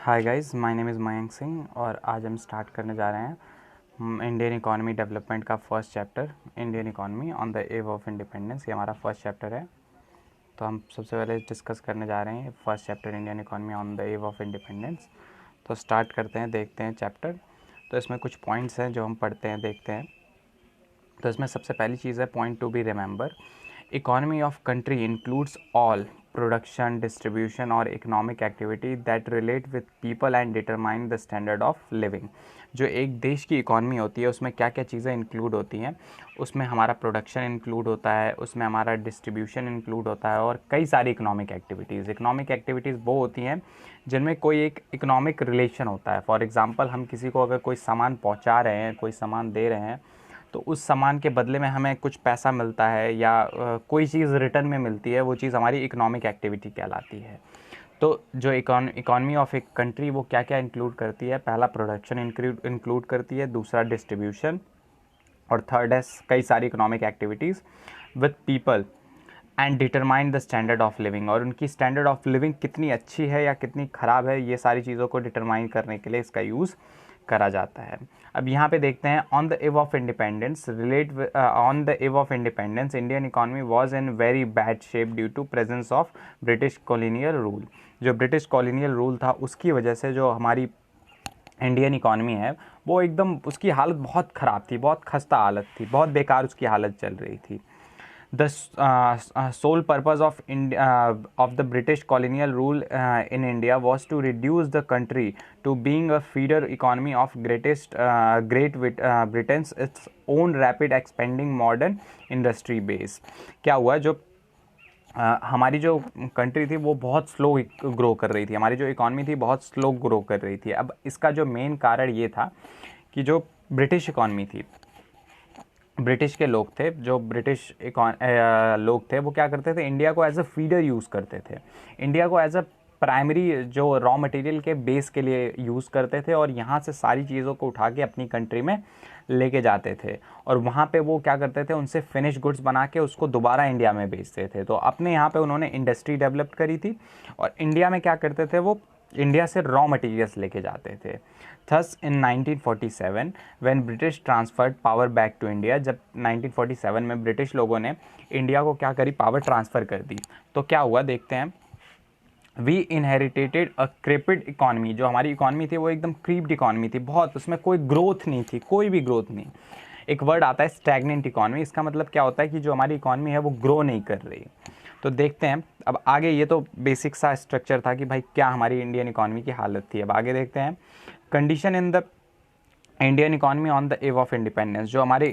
Hi guys, my name is Mayank Singh और आज हम स्टार्ट करने जा रहे हैं इंडियन इकॉनमी डेवलपमेंट का first chapter, Indian economy on the eve of independence. ये हमारा फर्स्ट चैप्टर है। तो हम सबसे पहले डिस्कस करने जा रहे हैं first chapter, Indian economy on the eve of independence. तो स्टार्ट करते हैं, देखते हैं चैप्टर। तो इसमें कुछ पॉइंट्स हैं जो हम पढ़ते हैं, देखते हैं। तो इसमें सबसे पहली चीज़ है point to be remember, economy of country includes all production, distribution और economic activity that relate with people and determine the standard of living. जो एक देश की इकॉनमी होती है उसमें क्या क्या चीज़ें इंक्लूड होती हैं, उसमें हमारा प्रोडक्शन इंक्लूड होता है, उसमें हमारा डिस्ट्रीब्यूशन इंक्लूड होता है और कई सारी इकोनॉमिक एक्टिविटीज़। इकोनॉमिक एक्टिविटीज़ वो होती हैं जिनमें कोई एक इकोनॉमिक रिलेशन होता है। फॉर एग्ज़ाम्पल, हम किसी को अगर कोई सामान पहुंचा रहे हैं, कोई सामान दे रहे हैं, तो उस सामान के बदले में हमें कुछ पैसा मिलता है या कोई चीज़ रिटर्न में मिलती है, वो चीज़ हमारी इकोनॉमिक एक्टिविटी कहलाती है। तो जो इकॉनमी ऑफ एक कंट्री वो क्या क्या इंक्लूड करती है, पहला प्रोडक्शन इंक्लूड करती है, दूसरा डिस्ट्रीब्यूशन, और थर्ड है कई सारी economic activities with people and determine the standard of living. और उनकी स्टैंडर्ड ऑफ लिविंग कितनी अच्छी है या कितनी ख़राब है, ये सारी चीज़ों को डिटरमाइन करने के लिए इसका यूज़ करा जाता है। अब यहाँ पे देखते हैं, on the eve of independence on the eve of independence Indian economy was in very bad shape due to presence of British colonial rule. जो ब्रिटिश कॉलोनियल रूल था उसकी वजह से जो हमारी इंडियन इकॉनमी है वो एकदम, उसकी हालत बहुत ख़राब थी, बहुत खस्ता हालत थी, बहुत बेकार उसकी हालत चल रही थी। The sole purpose of the British colonial rule in India was to reduce the country to being a feeder economy of Great Britain's its own rapid expanding modern industry base। क्या हुआ, जो हमारी जो कंट्री थी वो बहुत slow grow कर रही थी, हमारी जो इकॉनमी थी बहुत स्लो ग्रो कर रही थी। अब इसका जो मेन कारण ये था कि जो ब्रिटिश इकॉनमी थी, ब्रिटिश के लोग थे, जो ब्रिटिश लोग थे वो क्या करते थे, इंडिया को एज अ फीडर यूज़ करते थे, इंडिया को एज अ प्राइमरी जो रॉ मटेरियल के बेस के लिए यूज़ करते थे और यहाँ से सारी चीज़ों को उठा के अपनी कंट्री में लेके जाते थे और वहाँ पे वो क्या करते थे, उनसे फिनिश गुड्स बना के उसको दोबारा इंडिया में बेचते थे। तो अपने यहाँ पे उन्होंने इंडस्ट्री डेवलप करी थी और इंडिया में क्या करते थे, वो इंडिया से रॉ मटेरियल्स लेके जाते थे। Thus in 1947 when British transferred power back to India, जब 1947 में ब्रिटिश लोगों ने इंडिया को क्या करी, पावर ट्रांसफ़र कर दी, तो क्या हुआ देखते हैं। We inheritated a crippled economy. जो हमारी इकॉनमी थी वो एकदम क्रीप्ड इकॉनमी थी, बहुत, उसमें कोई ग्रोथ नहीं थी, कोई भी ग्रोथ नहीं। एक वर्ड आता है स्टैग्नेंट इकॉनमी, इसका मतलब क्या होता है कि जो हमारी इकॉनमी है वो ग्रो नहीं कर रही। तो देखते हैं अब आगे, ये तो बेसिक सा स्ट्रक्चर था कि भाई क्या हमारी इंडियन इकॉनमी की हालत थी। अब आगे देखते हैं, condition in the Indian economy on the eve of independence. जो हमारे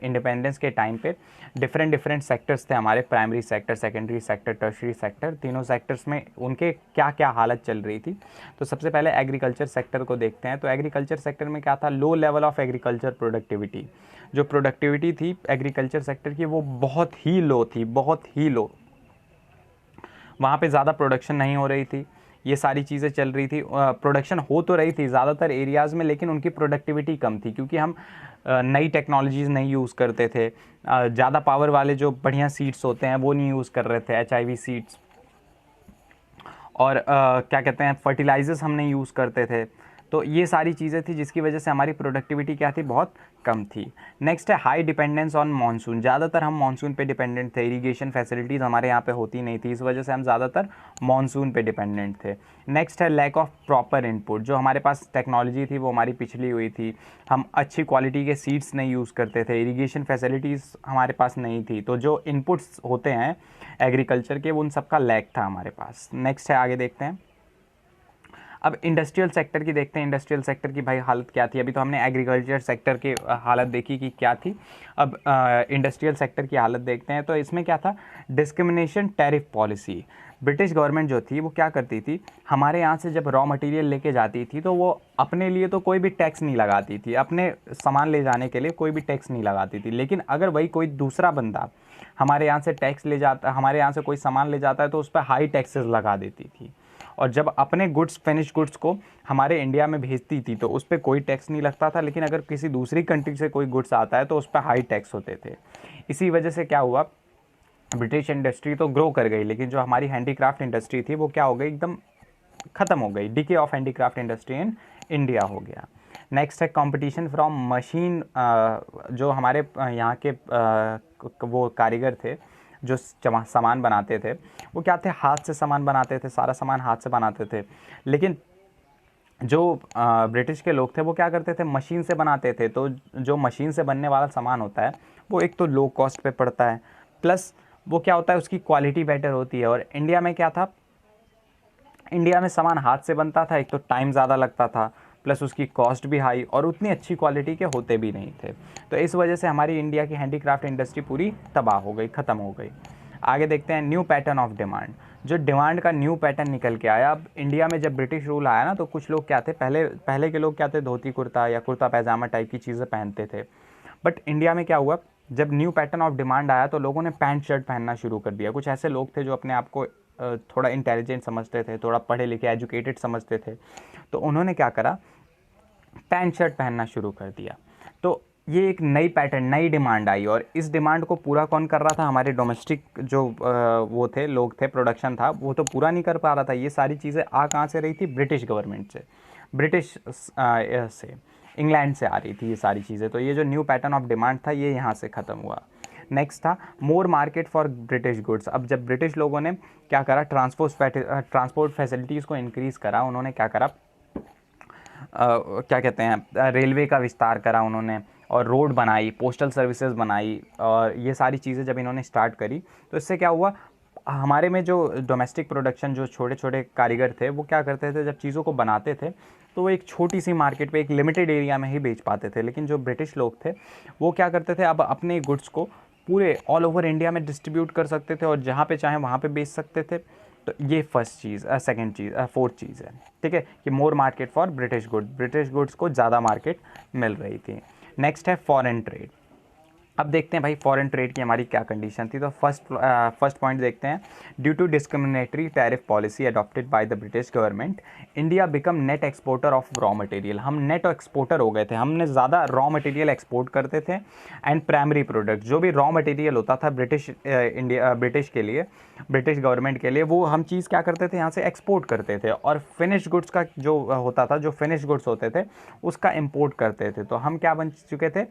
इंडिपेंडेंस के टाइम पे डिफरेंट सेक्टर्स थे हमारे, primary sector, secondary sector, tertiary sector, तीनों सेक्टर्स में उनके क्या क्या हालत चल रही थी। तो सबसे पहले एग्रीकल्चर सेक्टर को देखते हैं। तो एग्रीकल्चर सेक्टर में क्या था, low level of agriculture productivity. जो प्रोडक्टिविटी थी एग्रीकल्चर सेक्टर की वो बहुत ही लो थी, बहुत ही लो। वहाँ पे ज़्यादा प्रोडक्शन नहीं हो रही थी, ये सारी चीज़ें चल रही थी। प्रोडक्शन हो तो रही थी ज़्यादातर एरियाज़ में, लेकिन उनकी प्रोडक्टिविटी कम थी क्योंकि हम नई टेक्नोलॉजीज़ नहीं यूज़ करते थे। ज़्यादा पावर वाले जो बढ़िया सीड्स होते हैं वो नहीं यूज़ कर रहे थे, HIV सीड्स, और क्या कहते हैं, फर्टिलाइजर्स हम नहीं यूज़ करते थे। तो ये सारी चीज़ें थी जिसकी वजह से हमारी प्रोडक्टिविटी क्या थी, बहुत कम थी। नेक्स्ट है हाई डिपेंडेंस ऑन मानसून। ज़्यादातर हम मानसून पे डिपेंडेंट थे, इरिगेशन फैसिलिटीज़ हमारे यहाँ पे होती नहीं थी, इस वजह से हम ज़्यादातर मानसून पे डिपेंडेंट थे। नेक्स्ट है लैक ऑफ प्रॉपर इनपुट। जो हमारे पास टेक्नोलॉजी थी वो हमारी पिछली हुई थी, हम अच्छी क्वालिटी के सीड्स नहीं यूज़ करते थे, इरीगेशन फैसिलिटीज़ हमारे पास नहीं थी। तो जो इनपुट्स होते हैं एग्रीकल्चर के, वो उन सबका लैक था हमारे पास। नेक्स्ट है, आगे देखते हैं। अब इंडस्ट्रियल सेक्टर की देखते हैं, इंडस्ट्रियल सेक्टर की भाई हालत क्या थी। अभी तो हमने एग्रीकल्चर सेक्टर की हालत देखी कि क्या थी, अब इंडस्ट्रियल सेक्टर की हालत देखते हैं। तो इसमें क्या था, discrimination tariff policy. British government जो थी वो क्या करती थी, हमारे यहाँ से जब रॉ मटेरियल लेके जाती थी तो वो अपने लिए तो कोई भी टैक्स नहीं लगाती थी, अपने सामान ले जाने के लिए कोई भी टैक्स नहीं लगाती थी। लेकिन अगर वही कोई दूसरा बंदा हमारे यहाँ से टैक्स ले जाता, हमारे यहाँ से कोई सामान ले जाता है तो उस पर हाई टैक्सेस लगा देती थी। और जब अपने गुड्स, फिनिश गुड्स को हमारे इंडिया में भेजती थी तो उस पर कोई टैक्स नहीं लगता था, लेकिन अगर किसी दूसरी कंट्री से कोई गुड्स आता है तो उस पर हाई टैक्स होते थे। इसी वजह से क्या हुआ, ब्रिटिश इंडस्ट्री तो ग्रो कर गई, लेकिन जो हमारी हैंडीक्राफ्ट इंडस्ट्री थी वो क्या हो गई, एकदम ख़त्म हो गई, decay of handicraft industry in India हो गया। नेक्स्ट है कंपटीशन फ्रॉम मशीन, जो हमारे यहाँ के वो कारीगर थे जो सामान बनाते थे, वो क्या थे, हाथ से सामान बनाते थे, सारा सामान हाथ से बनाते थे। लेकिन जो ब्रिटिश के लोग थे वो क्या करते थे, मशीन से बनाते थे। तो जो मशीन से बनने वाला सामान होता है वो एक तो लो कॉस्ट पे पड़ता है, प्लस वो क्या होता है, उसकी क्वालिटी बेटर होती है। और इंडिया में क्या था, इंडिया में सामान हाथ से बनता था, एक तो टाइम ज़्यादा लगता था, प्लस उसकी कॉस्ट भी हाई, और उतनी अच्छी क्वालिटी के होते भी नहीं थे। तो इस वजह से हमारी इंडिया की हैंडीक्राफ्ट इंडस्ट्री पूरी तबाह हो गई, ख़त्म हो गई। आगे देखते हैं न्यू पैटर्न ऑफ डिमांड। जो डिमांड का न्यू पैटर्न निकल के आया, अब इंडिया में जब ब्रिटिश रूल आया ना, तो कुछ लोग क्या थे, पहले के लोग क्या थे, धोती कुर्ता या कुर्ता पैजामा टाइप की चीज़ें पहनते थे। बट इंडिया में क्या हुआ, जब न्यू पैटर्न ऑफ डिमांड आया तो लोगों ने पैंट शर्ट पहनना शुरू कर दिया। कुछ ऐसे लोग थे जो अपने आप को थोड़ा इंटेलिजेंट समझते थे, थोड़ा पढ़े लिखे एजुकेटेड समझते थे, तो उन्होंने क्या करा, पैंट शर्ट पहनना शुरू कर दिया। तो ये एक नई पैटर्न, नई डिमांड आई, और इस डिमांड को पूरा कौन कर रहा था, हमारे डोमेस्टिक जो वो थे, लोग थे, प्रोडक्शन था, वो तो पूरा नहीं कर पा रहा था। ये सारी चीज़ें आ कहाँ से रही थी, ब्रिटिश गवर्नमेंट से, ब्रिटिश से, इंग्लैंड से आ रही थी ये सारी चीज़ें। तो ये जो न्यू पैटर्न ऑफ डिमांड था ये यहाँ से ख़त्म हुआ। नेक्स्ट था मोर मार्केट फॉर ब्रिटिश गुड्स। अब जब ब्रिटिश लोगों ने क्या करा, ट्रांसपोर्ट फैसिलिटीज़ को इंक्रीज़ करा, उन्होंने क्या करा, क्या कहते हैं, रेलवे का विस्तार करा उन्होंने, और रोड बनाई, पोस्टल सर्विसेज बनाई, और ये सारी चीज़ें जब इन्होंने स्टार्ट करी तो इससे क्या हुआ, हमारे में जो डोमेस्टिक प्रोडक्शन, जो छोटे छोटे कारीगर थे, वो क्या करते थे, जब चीज़ों को बनाते थे तो वो एक छोटी सी मार्केट पे, एक लिमिटेड एरिया में ही बेच पाते थे। लेकिन जो ब्रिटिश लोग थे वो क्या करते थे, अब अपने गुड्स को पूरे ऑल ओवर इंडिया में डिस्ट्रीब्यूट कर सकते थे, और जहाँ पे चाहे वहाँ पे बेच सकते थे। तो ये फर्स्ट चीज़, सेकंड चीज़, फोर्थ चीज़ है, ठीक है, कि मोर मार्केट फॉर ब्रिटिश गुड्स को ज़्यादा मार्केट मिल रही थी। नेक्स्ट है फॉरेन ट्रेड। अब देखते हैं भाई फॉरेन ट्रेड की हमारी क्या कंडीशन थी। तो फर्स्ट पॉइंट देखते हैं, due to discriminatory tariff policy adopted by the British government, India become net exporter of raw material. हम नेट एक्सपोर्टर हो गए थे, हमने ज़्यादा रॉ मटेरियल एक्सपोर्ट करते थे, एंड प्राइमरी प्रोडक्ट, जो भी रॉ मटेरियल होता था ब्रिटिश के लिए, ब्रिटिश गवर्नमेंट के लिए, वो हम चीज़ क्या करते थे, यहाँ से एक्सपोर्ट करते थे, और फिनिश गुड्स का जो होता था, जो फिनिश गुड्स होते थे उसका इम्पोर्ट करते थे। तो हम क्या बन चुके थे,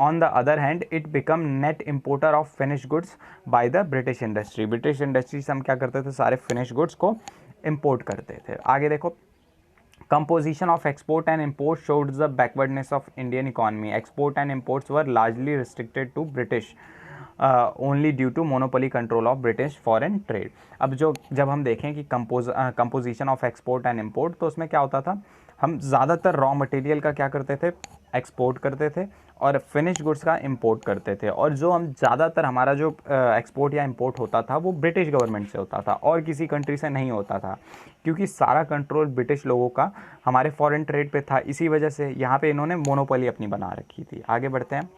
on the other hand it become net importer of finish goods by the British industry. British industry से हम क्या करते थे, सारे फिनिश गुड्स को इम्पोर्ट करते थे। आगे देखो, composition of export and import showed the backwardness of Indian economy. Export and imports were largely restricted to British only due to monopoly control of British foreign trade. अब जब हम देखें कि composition of export and import, तो उसमें क्या होता था, हम ज़्यादातर रॉ मटेरियल का क्या करते थे, एक्सपोर्ट करते थे, और फिनिश गुड्स का इंपोर्ट करते थे। और जो हम ज़्यादातर हमारा जो एक्सपोर्ट या इंपोर्ट होता था वो ब्रिटिश गवर्नमेंट से होता था, और किसी कंट्री से नहीं होता था, क्योंकि सारा कंट्रोल ब्रिटिश लोगों का हमारे फॉरेन ट्रेड पे था। इसी वजह से यहाँ पे इन्होंने मोनोपोली अपनी बना रखी थी। आगे बढ़ते हैं,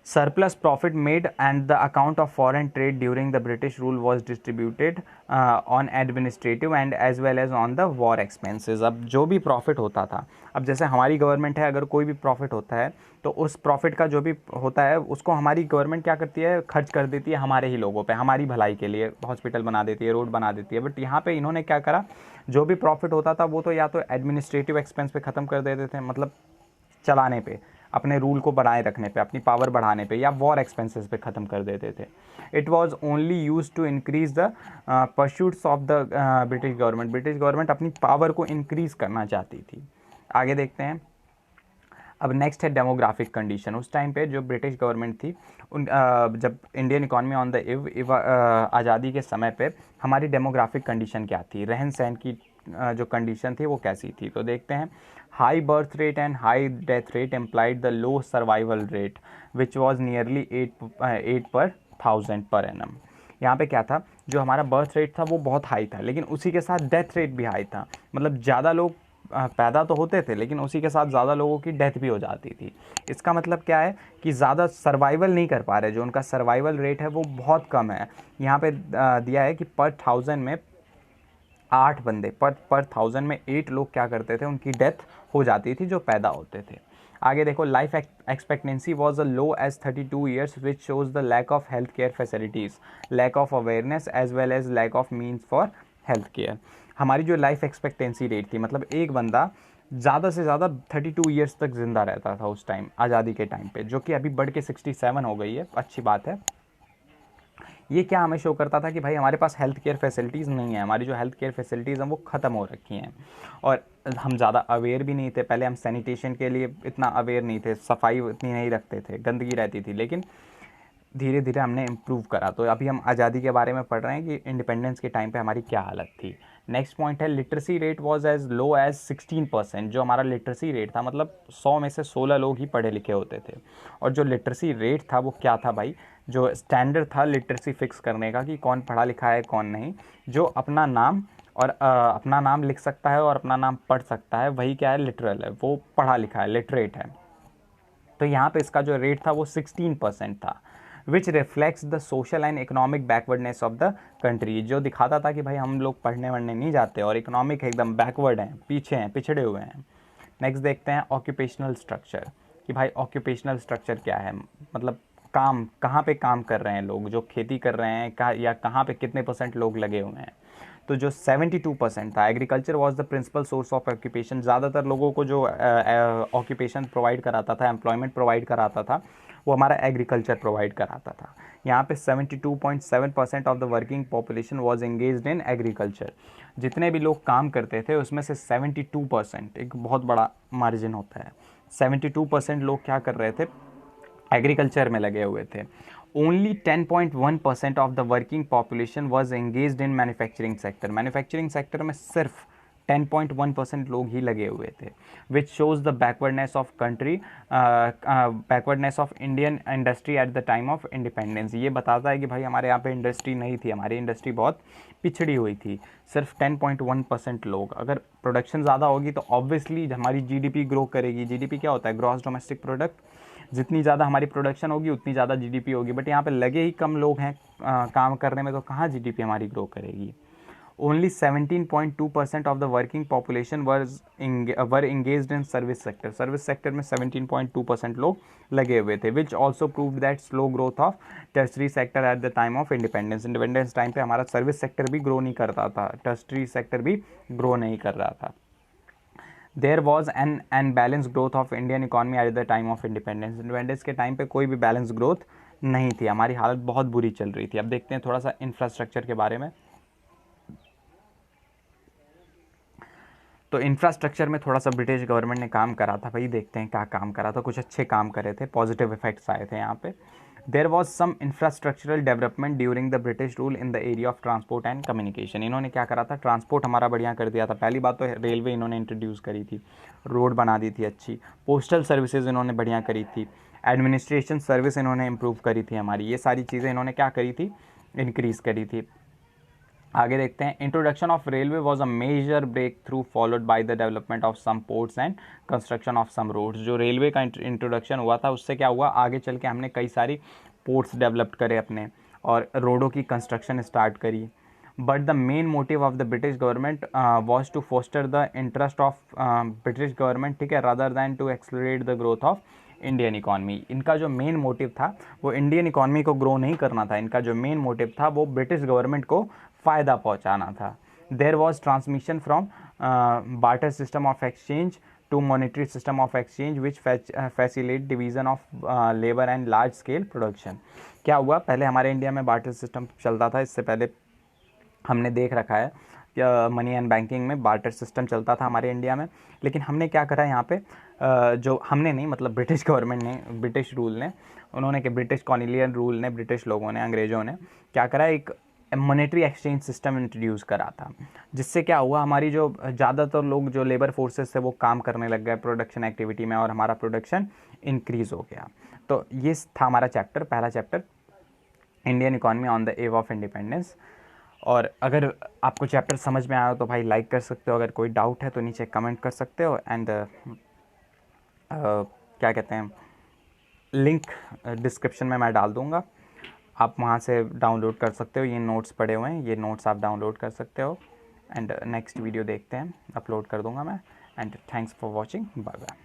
surplus profit made and the account of foreign trade during the British rule was distributed on administrative and as well as on the war expenses. अब जो भी प्रॉफिट होता था, अब जैसे हमारी गवर्नमेंट है, अगर कोई भी प्रॉफिट होता है तो उस प्रॉफिट का जो भी होता है उसको हमारी गवर्नमेंट क्या करती है, खर्च कर देती है हमारे ही लोगों पे, हमारी भलाई के लिए, हॉस्पिटल बना देती है, रोड बना देती है। बट यहाँ पे इन्होंने क्या करा, जो भी प्रॉफिट होता था वो तो या तो एडमिनिस्ट्रेटिव एक्सपेंस पे ख़त्म कर देते थे, मतलब चलाने पे, अपने रूल को बनाए रखने पे, अपनी पावर बढ़ाने पे, या वॉर एक्सपेंसेस पे ख़त्म कर देते थे। It was only used to increase the pursuits of the British government. British government अपनी पावर को इंक्रीज़ करना चाहती थी। आगे देखते हैं, अब नेक्स्ट है डेमोग्राफिक कंडीशन। उस टाइम पे जो ब्रिटिश गवर्नमेंट थी, जब इंडियन इकॉनमी ऑन द आज़ादी के समय पे हमारी डेमोग्राफिक कंडीशन क्या थी, रहन सहन की जो कंडीशन थी वो कैसी थी। तो देखते हैं, high birth rate and high death rate implied the low survival rate which was nearly 8 पर 1000 पर एनम। यहाँ पे क्या था, जो हमारा बर्थ रेट था वो बहुत हाई था, लेकिन उसी के साथ डेथ रेट भी हाई था। मतलब ज़्यादा लोग पैदा तो होते थे, लेकिन उसी के साथ ज़्यादा लोगों की डेथ भी हो जाती थी। इसका मतलब क्या है कि ज़्यादा सर्वाइवल नहीं कर पा रहे, जो उनका सर्वाइवल रेट है वो बहुत कम है। यहाँ पे दिया है कि पर 1000 में 8 बंदे, पर 1000 में 8 लोग क्या करते थे, उनकी डेथ हो जाती थी जो पैदा होते थे। आगे देखो, life expectancy was a low as 32 years which shows the lack of health care facilities, lack of awareness as well as lack of means for health care. हमारी जो लाइफ एक्सपेक्टेंसी रेट थी, मतलब एक बंदा ज़्यादा से ज़्यादा 32 ईयर्स तक ज़िंदा रहता था उस टाइम, आज़ादी के टाइम पे, जो कि अभी बढ़ के 67 हो गई है, अच्छी बात है। ये क्या हमें शो करता था कि भाई हमारे पास हेल्थ केयर फैसिलिटीज़ नहीं है, हमारी जो हेल्थ केयर फैसिलिटीज़ हैं वो ख़त्म हो रखी हैं, और हम ज़्यादा अवेयर भी नहीं थे। पहले हम सैनिटेशन के लिए इतना अवेयर नहीं थे, सफाई इतनी नहीं रखते थे, गंदगी रहती थी, लेकिन धीरे धीरे हमने इम्प्रूव करा। तो अभी हम आज़ादी के बारे में पढ़ रहे हैं कि इंडिपेंडेंस के टाइम पे हमारी क्या हालत थी। नेक्स्ट पॉइंट है, literacy rate was as low as 16%। जो हमारा लिटरेसी रेट था, मतलब 100 में से 16 लोग ही पढ़े लिखे होते थे। और जो लिटरेसी रेट था वो क्या था भाई, जो स्टैंडर्ड था लिटरेसी फिक्स करने का कि कौन पढ़ा लिखा है कौन नहीं, जो अपना नाम और अपना नाम लिख सकता है और अपना नाम पढ़ सकता है, वही क्या है, लिटरल है, वो पढ़ा लिखा है, लिटरेट है। तो यहाँ पे इसका जो रेट था वो 16% था, विच reflects the social and economic backwardness of the country. जो दिखाता था कि भाई हम लोग पढ़ने वढ़ने नहीं जाते और इकोनॉमिक एकदम बैकवर्ड हैं, पीछे हैं, पिछड़े हुए हैं। नेक्स्ट देखते हैं ऑक्यूपेशनल स्ट्रक्चर, कि भाई ऑक्यूपेशनल स्ट्रक्चर क्या है, मतलब काम कहाँ पे काम कर रहे हैं लोग, जो खेती कर रहे हैं या कहाँ पे कितने % लोग लगे हुए हैं। तो जो 72% था, agriculture was the principal source of occupation. ज़्यादातर लोगों को जो ऑक्यूपेशन प्रोवाइड कराता था, एम्प्लॉयमेंट प्रोवाइड कराता था, वो हमारा एग्रीकल्चर प्रोवाइड कराता था। यहाँ पे 72.7% of the working population was engaged in agriculture. जितने भी लोग काम करते थे उसमें से 72%, एक बहुत बड़ा मार्जिन होता है, 72% लोग क्या कर रहे थे, एग्रीकल्चर में लगे हुए थे। Only 10.1% of the working population was engaged in manufacturing sector. Manufacturing sector में सिर्फ 10.1% लोग ही लगे हुए थे, which shows the backwardness of country, backwardness of Indian industry at the time of independence. ये बताता है कि भाई हमारे यहाँ पे इंडस्ट्री नहीं थी, हमारी इंडस्ट्री बहुत पिछड़ी हुई थी। सिर्फ 10.1% लोग, अगर प्रोडक्शन ज़्यादा होगी तो ऑब्वियसली हमारी जीडीपी ग्रो करेगी। जीडीपी क्या होता है, ग्रॉस डोमेस्टिक प्रोडक्ट। जितनी ज़्यादा हमारी प्रोडक्शन होगी उतनी ज़्यादा जीडीपी होगी, बट यहाँ पे लगे ही कम लोग हैं काम करने में, तो कहाँ जीडीपी हमारी ग्रो करेगी। Only 17.2% of the working population were engaged in service sector. Service sector में 17.2% लोग लगे हुए थे, which also prove that slow growth of tertiary sector eight the time of independence. Independence time पे हमारा सर्विस सेक्टर भी grow नहीं करता था, टर्सरी सेक्टर भी ग्रो नहीं कर रहा था। There was an unbalance growth of Indian economy at the time of independence. Independence के टाइम पे कोई भी बैलेंस ग्रोथ नहीं थी, हमारी हालत बहुत बुरी चल रही थी। अब देखते हैं थोड़ा सा इंफ्रास्ट्रक्चर के बारे में। तो इंफ्रास्ट्रक्चर में थोड़ा सा ब्रिटिश गवर्नमेंट ने काम करा था भाई, देखते हैं क्या काम करा था। कुछ अच्छे काम करे थे, पॉजिटिव इफेक्ट्स आए थे यहाँ पे। There was some infrastructural development during the British rule in the area of transport and communication. इन्होंने क्या करा था, ट्रांसपोर्ट हमारा बढ़िया कर दिया था। पहली बात तो रेलवे इन्होंने इंट्रोड्यूस करी थी, रोड बना दी थी अच्छी, पोस्टल सर्विसेज इन्होंने बढ़िया करी थी, एडमिनिस्ट्रेशन सर्विस इन्होंने इम्प्रूव करी थी हमारी। ये सारी चीज़ें इन्होंने क्या करी थी, इंक्रीज़ करी थी। आगे देखते हैं, introduction of railway was a major breakthrough followed by the development of some ports and construction of some roads. जो रेलवे का इंट्रोडक्शन हुआ था उससे क्या हुआ, आगे चल के हमने कई सारी पोर्ट्स डेवलप करे अपने और रोडों की कंस्ट्रक्शन स्टार्ट करी। But the main motive of the British government was to foster the interest of British government, ठीक है, rather than to accelerate the growth of Indian economy. इनका जो मेन मोटिव था वो इंडियन इकॉनमी को grow नहीं करना था, इनका जो मेन मोटिव था वो ब्रिटिश गवर्नमेंट को फ़ायदा पहुंचाना था। There was transmission from barter system of exchange to monetary system of exchange which facilitate division of labour and large scale production. क्या हुआ, पहले हमारे इंडिया में बार्टर सिस्टम चलता था, इससे पहले हमने देख रखा है मनी एंड बैंकिंग में बार्टर सिस्टम चलता था हमारे इंडिया में। लेकिन हमने क्या करा यहाँ पे, जो हमने नहीं मतलब ब्रिटिश गवर्नमेंट ने, ब्रिटिश रूल ने, उन्होंने कि ब्रिटिश कॉलोनियल रूल ने, ब्रिटिश लोगों ने, अंग्रेज़ों ने क्या करा, एक मॉनेटरी एक्सचेंज सिस्टम इंट्रोड्यूस करा था। जिससे क्या हुआ, हमारी जो ज़्यादातर लोग जो लेबर फोर्सेस थे वो काम करने लग गए प्रोडक्शन एक्टिविटी में और हमारा प्रोडक्शन इंक्रीज़ हो गया। तो ये था हमारा चैप्टर, पहला chapter, Indian economy on the eve of independence. और अगर आपको चैप्टर समझ में आया हो तो भाई लाइक कर सकते हो, अगर कोई डाउट है तो नीचे कमेंट कर सकते हो। एंड क्या कहते हैं, लिंक डिस्क्रिप्शन में मैं डाल दूँगा, आप वहाँ से डाउनलोड कर सकते हो। ये नोट्स पड़े हुए हैं, ये नोट्स आप डाउनलोड कर सकते हो। एंड नेक्स्ट वीडियो देखते हैं, अपलोड कर दूँगा मैं। And thanks for watching, bye bye.